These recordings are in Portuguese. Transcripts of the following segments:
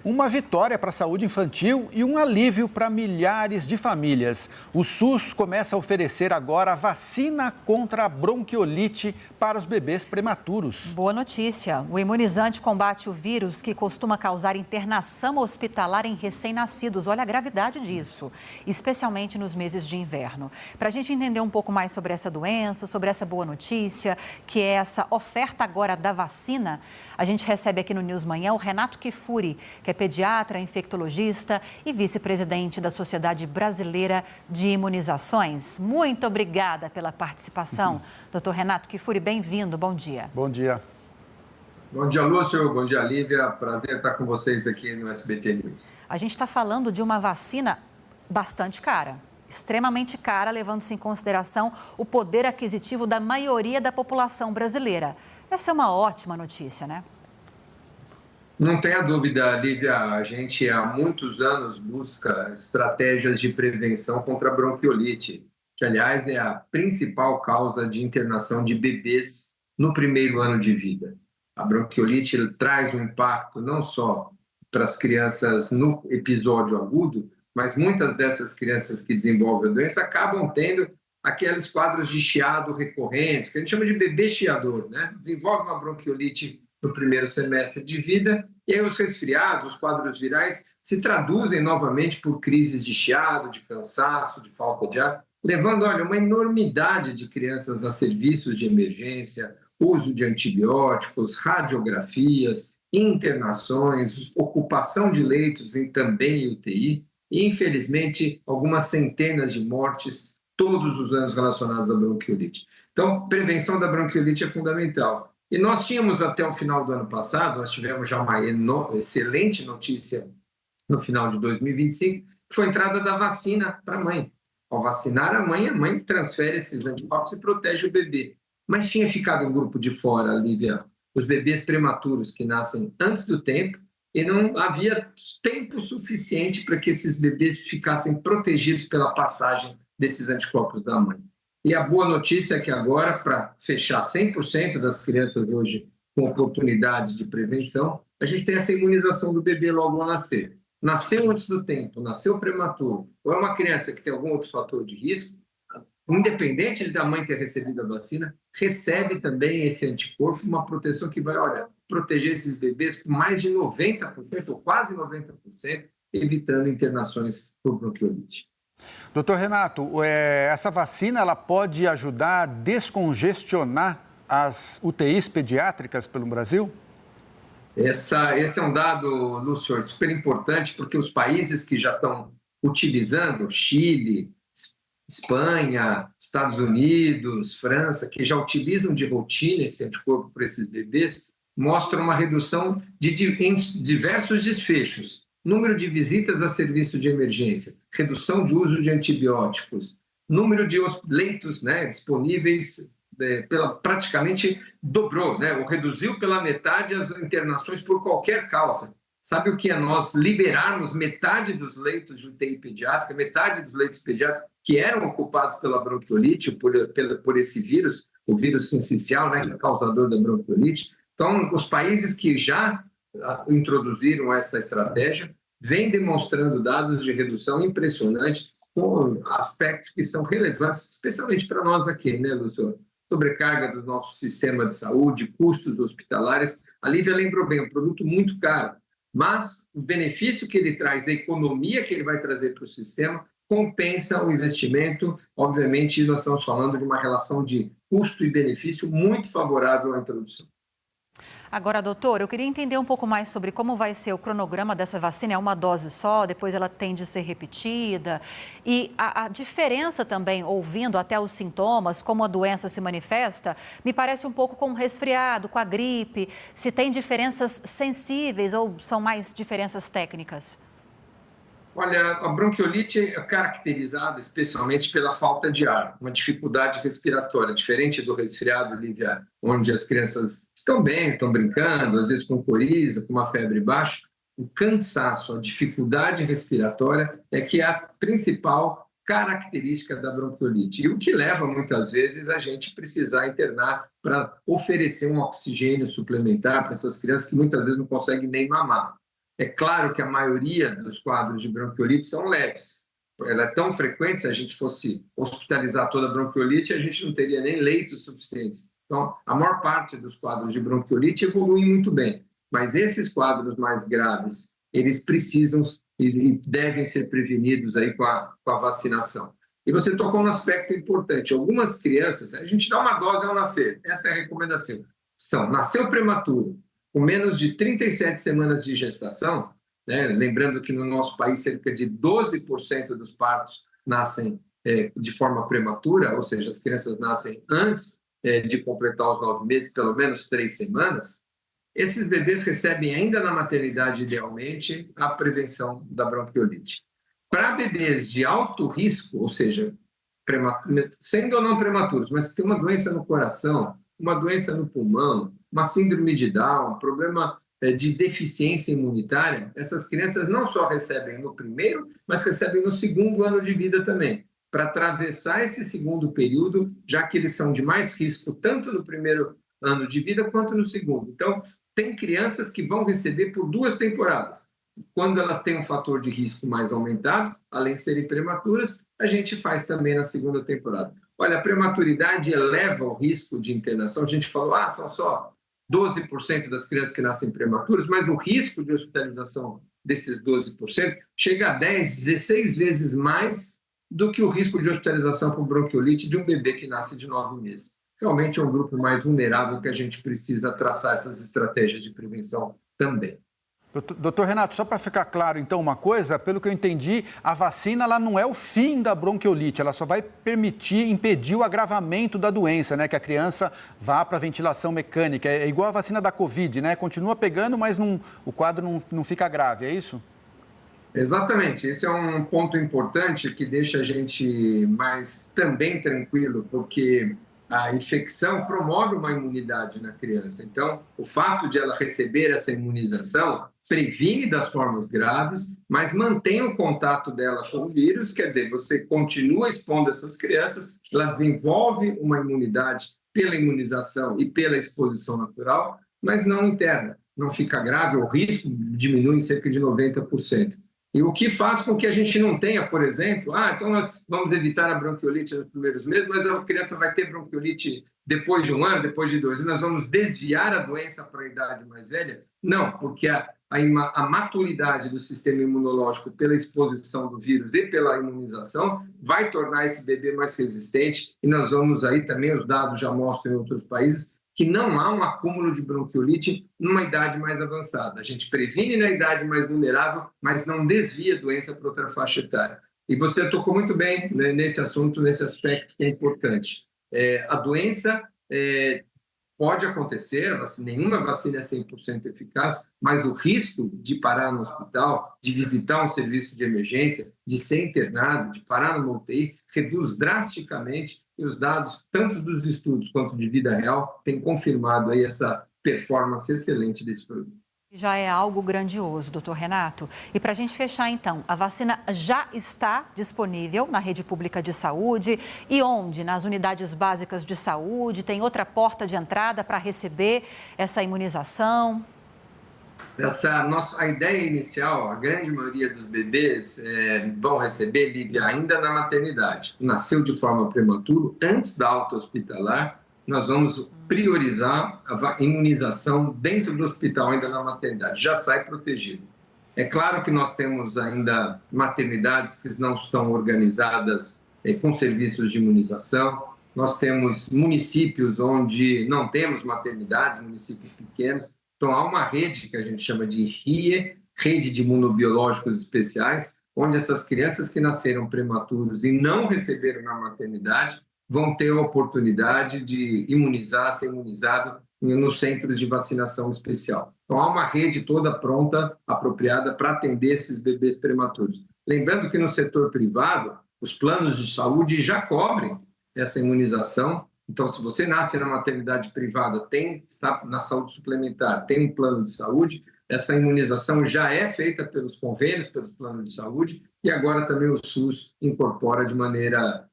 Uma vitória para a saúde infantil e um alívio para milhares de famílias. O SUS começa a oferecer agora a vacina contra a bronquiolite para os bebês prematuros. Boa notícia. O imunizante combate o vírus que costuma causar internação hospitalar em recém-nascidos. Olha a gravidade disso, especialmente nos meses de inverno. Para a gente entender um pouco mais sobre essa doença, sobre essa boa notícia, que é essa oferta agora da vacina, a gente recebe aqui no News Manhã o Renato Kifuri, que é pediatra, infectologista e vice-presidente da Sociedade Brasileira de Imunizações. Muito obrigada pela participação. Doutor Renato Kifuri, bem-vindo, bom dia. Bom dia. Bom dia, Lúcio. Bom dia, Lívia. Prazer estar com vocês aqui no SBT News. A gente está falando de uma vacina bastante cara, extremamente cara, levando-se em consideração o poder aquisitivo da maioria da população brasileira. Essa é uma ótima notícia, né? Não tenha dúvida, Lívia. A gente há muitos anos busca estratégias de prevenção contra a bronquiolite, que, aliás, é a principal causa de internação de bebês no primeiro ano de vida. A bronquiolite traz um impacto não só para as crianças no episódio agudo, mas muitas dessas crianças que desenvolvem a doença acabam tendo aqueles quadros de chiado recorrentes, que a gente chama de bebê chiador, né? Desenvolve uma bronquiolite no primeiro semestre de vida e aí os resfriados, os quadros virais, se traduzem novamente por crises de chiado, de cansaço, de falta de ar, levando, olha, uma enormidade de crianças a serviços de emergência, uso de antibióticos, radiografias, internações, ocupação de leitos também em UTI e, infelizmente, algumas centenas de mortes todos os anos relacionados à bronquiolite. Então, prevenção da bronquiolite é fundamental. E nós tínhamos até o final do ano passado, nós tivemos já uma excelente notícia no final de 2025, que foi a entrada da vacina para a mãe. Ao vacinar a mãe transfere esses anticorpos e protege o bebê. Mas tinha ficado um grupo de fora, Lívia, os bebês prematuros que nascem antes do tempo e não havia tempo suficiente para que esses bebês ficassem protegidos pela passagem desses anticorpos da mãe. E a boa notícia é que agora, para fechar 100% das crianças hoje com oportunidades de prevenção, a gente tem essa imunização do bebê logo ao nascer. Nasceu antes do tempo, nasceu prematuro, ou é uma criança que tem algum outro fator de risco, independente da mãe ter recebido a vacina, recebe também esse anticorpo, uma proteção que vai, olha, proteger esses bebês com mais de 90%, ou quase 90%, evitando internações por bronquiolite. Doutor Renato, essa vacina ela pode ajudar a descongestionar as UTIs pediátricas pelo Brasil? Esse é um dado, Lúcio, super importante, porque os países que já estão utilizando, Chile, Espanha, Estados Unidos, França, que já utilizam de rotina esse anticorpo para esses bebês, mostram uma redução em diversos desfechos. Número de visitas a serviço de emergência, redução de uso de antibióticos, número de leitos, né, disponíveis praticamente dobrou, né, ou reduziu pela metade as internações por qualquer causa. Sabe o que é nós liberarmos metade dos leitos de UTI pediátrica, metade dos leitos pediátricos que eram ocupados pela bronquiolite, por esse vírus, o vírus sincicial, né, que é causador da bronquiolite? Então, os países que já introduziram essa estratégia vêm demonstrando dados de redução impressionantes com aspectos que são relevantes, especialmente para nós aqui, né, Lúcio? Sobrecarga do nosso sistema de saúde, custos hospitalares. A Lívia lembrou bem, é um produto muito caro, mas o benefício que ele traz, a economia que ele vai trazer para o sistema, compensa o investimento. Obviamente, nós estamos falando de uma relação de custo e benefício muito favorável à introdução. Agora, doutor, eu queria entender um pouco mais sobre como vai ser o cronograma dessa vacina. É uma dose só, depois ela tende a ser repetida. E a diferença também, ouvindo até os sintomas, como a doença se manifesta, me parece um pouco com o resfriado, com a gripe. Se tem diferenças sensíveis ou são mais diferenças técnicas? Olha, a bronquiolite é caracterizada especialmente pela falta de ar, uma dificuldade respiratória, diferente do resfriado, Lívia, onde as crianças estão bem, estão brincando, às vezes com coriza, com uma febre baixa. O cansaço, a dificuldade respiratória é que é a principal característica da bronquiolite. E o que leva, muitas vezes, a gente precisar internar para oferecer um oxigênio suplementar para essas crianças que muitas vezes não conseguem nem mamar. É claro que a maioria dos quadros de bronquiolite são leves. Ela é tão frequente, se a gente fosse hospitalizar toda a bronquiolite, a gente não teria nem leitos suficientes. Então, a maior parte dos quadros de bronquiolite evoluem muito bem. Mas esses quadros mais graves, eles precisam e devem ser prevenidos aí com a vacinação. E você tocou um aspecto importante. Algumas crianças, a gente dá uma dose ao nascer. Essa é a recomendação. Nasceu prematuro, com menos de 37 semanas de gestação, né? Lembrando que no nosso país cerca de 12% dos partos nascem de forma prematura, ou seja, as crianças nascem antes de completar os 9 meses, pelo menos 3 semanas. Esses bebês recebem ainda na maternidade, idealmente, a prevenção da bronquiolite. Para bebês de alto risco, ou seja, sendo ou não prematuros, mas que tem uma doença no coração, uma doença no pulmão, uma síndrome de Down, um problema de deficiência imunitária, essas crianças não só recebem no primeiro, mas recebem no segundo ano de vida também, para atravessar esse segundo período, já que eles são de mais risco tanto no primeiro ano de vida quanto no segundo. Então, tem crianças que vão receber por 2 temporadas. Quando elas têm um fator de risco mais aumentado, além de serem prematuras, a gente faz também na segunda temporada. Olha, a prematuridade eleva o risco de internação. A gente falou, são só 12% das crianças que nascem prematuras, mas o risco de hospitalização desses 12% chega a 10, 16 vezes mais do que o risco de hospitalização por bronquiolite de um bebê que nasce de 9 meses. Realmente é um grupo mais vulnerável que a gente precisa traçar essas estratégias de prevenção também. Doutor Renato, só para ficar claro, então, uma coisa, pelo que eu entendi, a vacina ela não é o fim da bronquiolite, ela só vai impedir o agravamento da doença, né? Que a criança vá para a ventilação mecânica. É igual a vacina da Covid, né? Continua pegando, mas o quadro não fica grave, é isso? Exatamente, esse é um ponto importante que deixa a gente mais também tranquilo, porque a infecção promove uma imunidade na criança. Então, o fato de ela receber essa imunização previne das formas graves, mas mantém o contato dela com o vírus, quer dizer, você continua expondo essas crianças, ela desenvolve uma imunidade pela imunização e pela exposição natural, mas não interna, não fica grave, o risco diminui em cerca de 90%. E o que faz com que a gente não tenha, por exemplo, então nós vamos evitar a bronquiolite nos primeiros meses, mas a criança vai ter bronquiolite depois de 1 ano, depois de 2 anos, nós vamos desviar a doença para a idade mais velha? Não, porque a maturidade do sistema imunológico pela exposição do vírus e pela imunização vai tornar esse bebê mais resistente, e nós vamos aí também, os dados já mostram em outros países, que não há um acúmulo de bronquiolite numa idade mais avançada. A gente previne na idade mais vulnerável, mas não desvia a doença para outra faixa etária. E você tocou muito bem, né, nesse assunto, nesse aspecto que é importante. A doença pode acontecer, nenhuma vacina é 100% eficaz, mas o risco de parar no hospital, de visitar um serviço de emergência, de ser internado, de parar numa UTI, reduz drasticamente. E os dados, tanto dos estudos quanto de vida real, têm confirmado aí essa performance excelente desse produto. Já é algo grandioso, doutor Renato. E para a gente fechar, então, a vacina já está disponível na rede pública de saúde e onde? Nas unidades básicas de saúde? Tem outra porta de entrada para receber essa imunização? A ideia inicial, a grande maioria dos bebês vão receber, Lívia, ainda na maternidade. Nasceu de forma prematura, antes da alta hospitalar, nós vamos priorizar a imunização dentro do hospital, ainda na maternidade, já sai protegido. É claro que nós temos ainda maternidades que não estão organizadas com serviços de imunização, nós temos municípios onde não temos maternidades, municípios pequenos. Então, há uma rede que a gente chama de RIE, Rede de Imunobiológicos Especiais, onde essas crianças que nasceram prematuros e não receberam na maternidade vão ter a oportunidade de ser imunizado nos centros de vacinação especial. Então, há uma rede toda pronta, apropriada para atender esses bebês prematuros. Lembrando que no setor privado, os planos de saúde já cobrem essa imunização. Então, se você nasce na maternidade privada, está na saúde suplementar, tem um plano de saúde, essa imunização já é feita pelos convênios, pelos planos de saúde, e agora também o SUS incorpora de maneira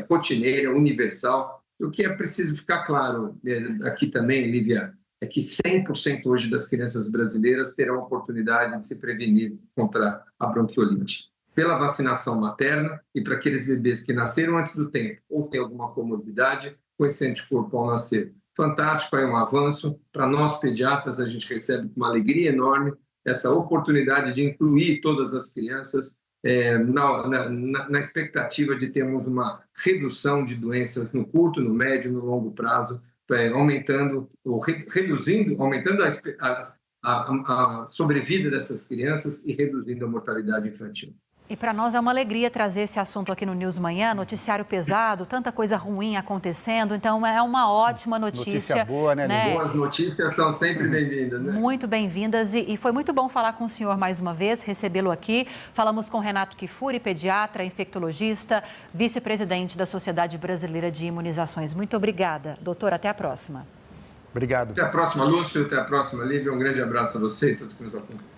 rotineira, universal. O que é preciso ficar claro aqui também, Lívia, é que 100% hoje das crianças brasileiras terão a oportunidade de se prevenir contra a bronquiolite, pela vacinação materna e para aqueles bebês que nasceram antes do tempo ou têm alguma comorbidade com esse anticorpo ao nascer. Fantástico, é um avanço. Para nós, pediatras, a gente recebe com uma alegria enorme essa oportunidade de incluir todas as crianças na expectativa de termos uma redução de doenças no curto, no médio e no longo prazo, aumentando a sobrevida dessas crianças e reduzindo a mortalidade infantil. E para nós é uma alegria trazer esse assunto aqui no News Manhã, noticiário pesado, tanta coisa ruim acontecendo, então é uma ótima notícia. Notícia boa, né? Boas notícias são sempre bem-vindas, né? Muito bem-vindas e foi muito bom falar com o senhor mais uma vez, recebê-lo aqui. Falamos com Renato Kifuri, pediatra, infectologista, vice-presidente da Sociedade Brasileira de Imunizações. Muito obrigada, doutor, até a próxima. Obrigado. Até a próxima, Lúcio, até a próxima, Lívia. Um grande abraço a você e todos que nos acompanham.